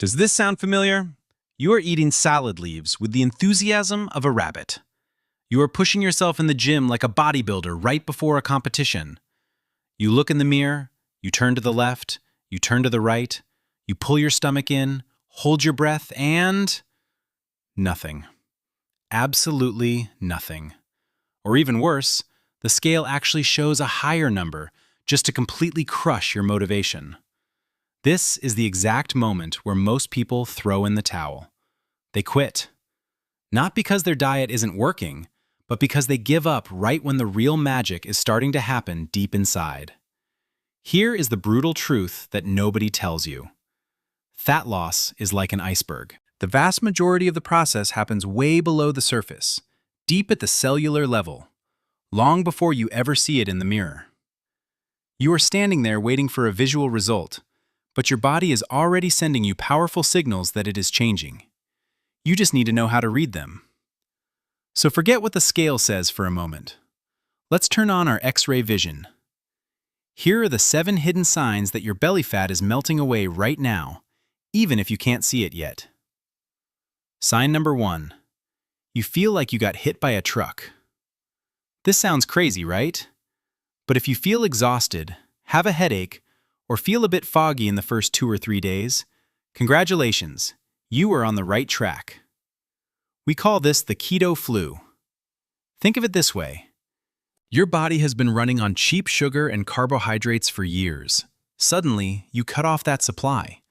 Does this sound familiar? You are eating salad leaves with the enthusiasm of a rabbit. You are pushing yourself in the gym like a bodybuilder right before a competition. You look in the mirror, you turn to the left, you turn to the right, you pull your stomach in, hold your breath, and nothing. Absolutely nothing. Or even worse, the scale actually shows a higher number just to completely crush your motivation. This is the exact moment where most people throw in the towel. They quit. Not because their diet isn't working, but because they give up right when the real magic is starting to happen deep inside. Here is the brutal truth that nobody tells you. Fat loss is like an iceberg. The vast majority of the process happens way below the surface, deep at the cellular level, long before you ever see it in the mirror. You are standing there waiting for a visual result, but your body is already sending you powerful signals that it is changing. You just need to know how to read them. So forget what the scale says for a moment. Let's turn on our X-ray vision. Here are the 7 hidden signs that your belly fat is melting away right now, even if you can't see it yet. Sign number 1. You feel like you got hit by a truck. This sounds crazy, right? But if you feel exhausted, have a headache, or feel a bit foggy in the first 2 or 3 days, congratulations, you are on the right track. We call this the keto flu. Think of it this way. Your body has been running on cheap sugar and carbohydrates for years. Suddenly, you cut off that supply.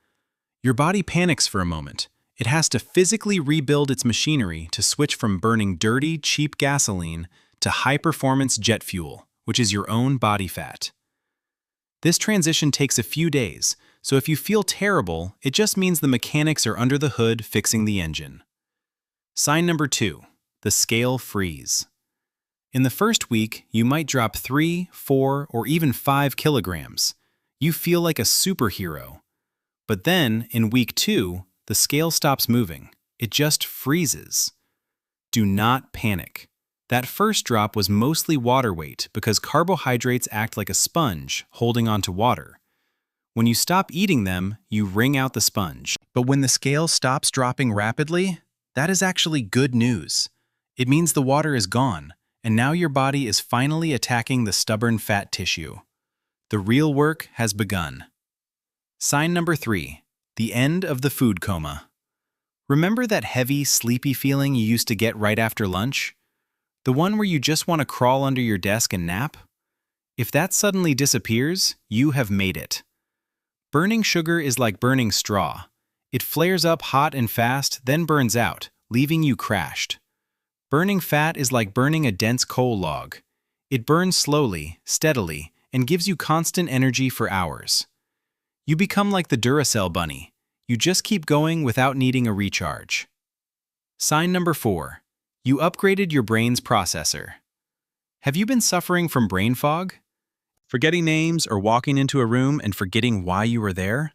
Your body panics for a moment. It has to physically rebuild its machinery to switch from burning dirty, cheap gasoline to high-performance jet fuel, which is your own body fat. This transition takes a few days, so if you feel terrible, it just means the mechanics are under the hood fixing the engine. Sign number 2, the scale freeze. In the first week, you might drop 3, 4, or even 5 kilograms. You feel like a superhero. But then, in week 2, the scale stops moving. It just freezes. Do not panic. That first drop was mostly water weight because carbohydrates act like a sponge holding onto water. When you stop eating them, you wring out the sponge. But when the scale stops dropping rapidly, that is actually good news. It means the water is gone, and now your body is finally attacking the stubborn fat tissue. The real work has begun. Sign number 3, the end of the food coma. Remember that heavy, sleepy feeling you used to get right after lunch? The one where you just want to crawl under your desk and nap? If that suddenly disappears, you have made it. Burning sugar is like burning straw. It flares up hot and fast, then burns out, leaving you crashed. Burning fat is like burning a dense coal log. It burns slowly, steadily, and gives you constant energy for hours. You become like the Duracell bunny. You just keep going without needing a recharge. Sign number 4. You upgraded your brain's processor. Have you been suffering from brain fog? Forgetting names or walking into a room and forgetting why you were there?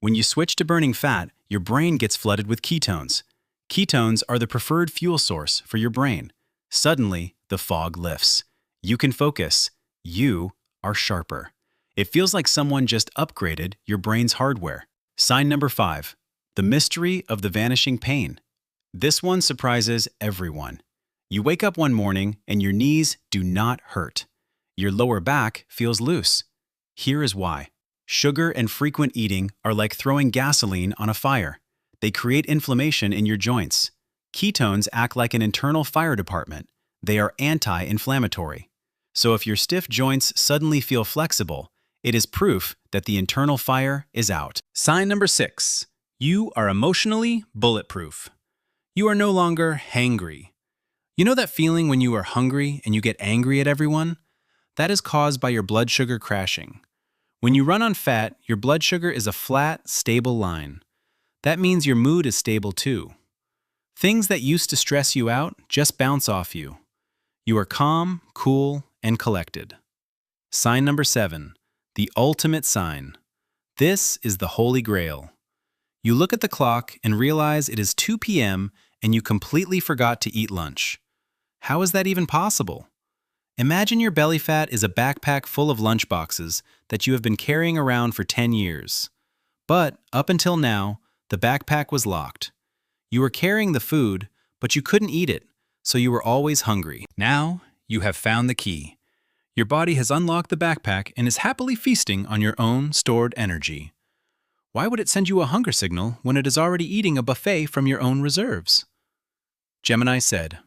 When you switch to burning fat, your brain gets flooded with ketones. Ketones are the preferred fuel source for your brain. Suddenly, the fog lifts. You can focus. You are sharper. It feels like someone just upgraded your brain's hardware. Sign number 5. The mystery of the vanishing pain. This one surprises everyone. You wake up one morning and your knees do not hurt. Your lower back feels loose. Here is why. Sugar and frequent eating are like throwing gasoline on a fire. They create inflammation in your joints. Ketones act like an internal fire department. They are anti-inflammatory. So if your stiff joints suddenly feel flexible, it is proof that the internal fire is out. Sign number 6. You are emotionally bulletproof. You are no longer hangry. You know that feeling when you are hungry and you get angry at everyone? That is caused by your blood sugar crashing. When you run on fat, your blood sugar is a flat, stable line. That means your mood is stable too. Things that used to stress you out just bounce off you. You are calm, cool, and collected. Sign number 7, the ultimate sign. This is the Holy Grail. You look at the clock and realize it is 2 p.m. and you completely forgot to eat lunch. How is that even possible? Imagine your belly fat is a backpack full of lunchboxes that you have been carrying around for 10 years. But, up until now, The backpack was locked. You were carrying the food, but you couldn't eat it, so you were always hungry. Now, you have found the key. Your body has unlocked the backpack and is happily feasting on your own stored energy. Why would it send you a hunger signal when it is already eating a buffet from your own reserves? Gemini said.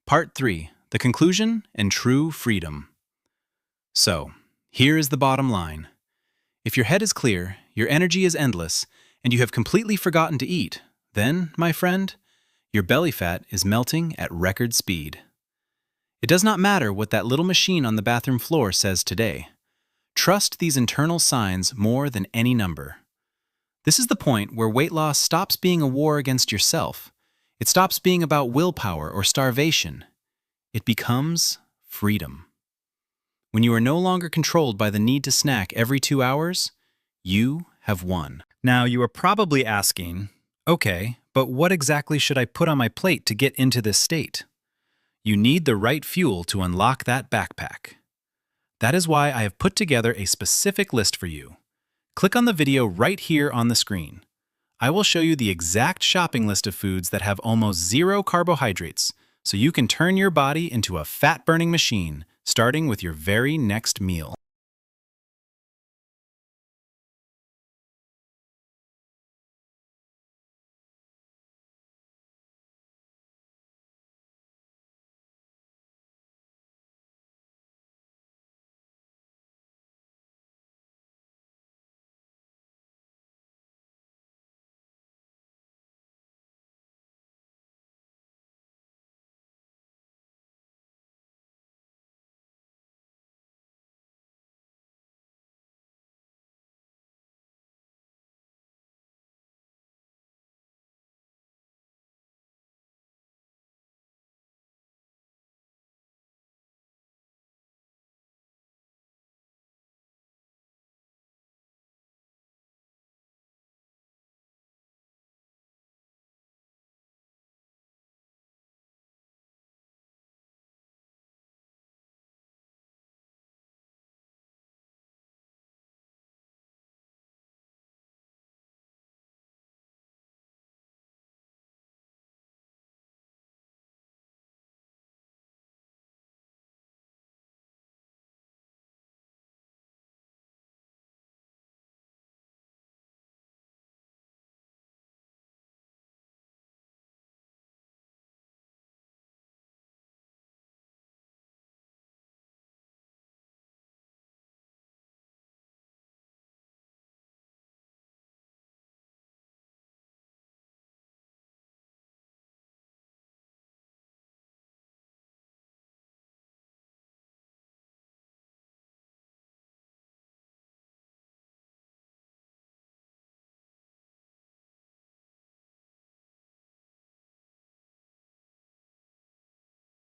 Part 3. The Conclusion and True Freedom. So, here is the bottom line. If your head is clear, your energy is endless, and you have completely forgotten to eat, then, my friend, your belly fat is melting at record speed. It does not matter what that little machine on the bathroom floor says today. Trust these internal signs more than any number. This is the point where weight loss stops being a war against yourself. It stops being about willpower or starvation. It becomes freedom. When you are no longer controlled by the need to snack every 2 hours, you have won. Now you are probably asking, okay, but what exactly should I put on my plate to get into this state? You need the right fuel to unlock that backpack. That is why I have put together a specific list for you. Click on the video right here on the screen. I will show you the exact shopping list of foods that have almost zero carbohydrates, so you can turn your body into a fat-burning machine, starting with your very next meal.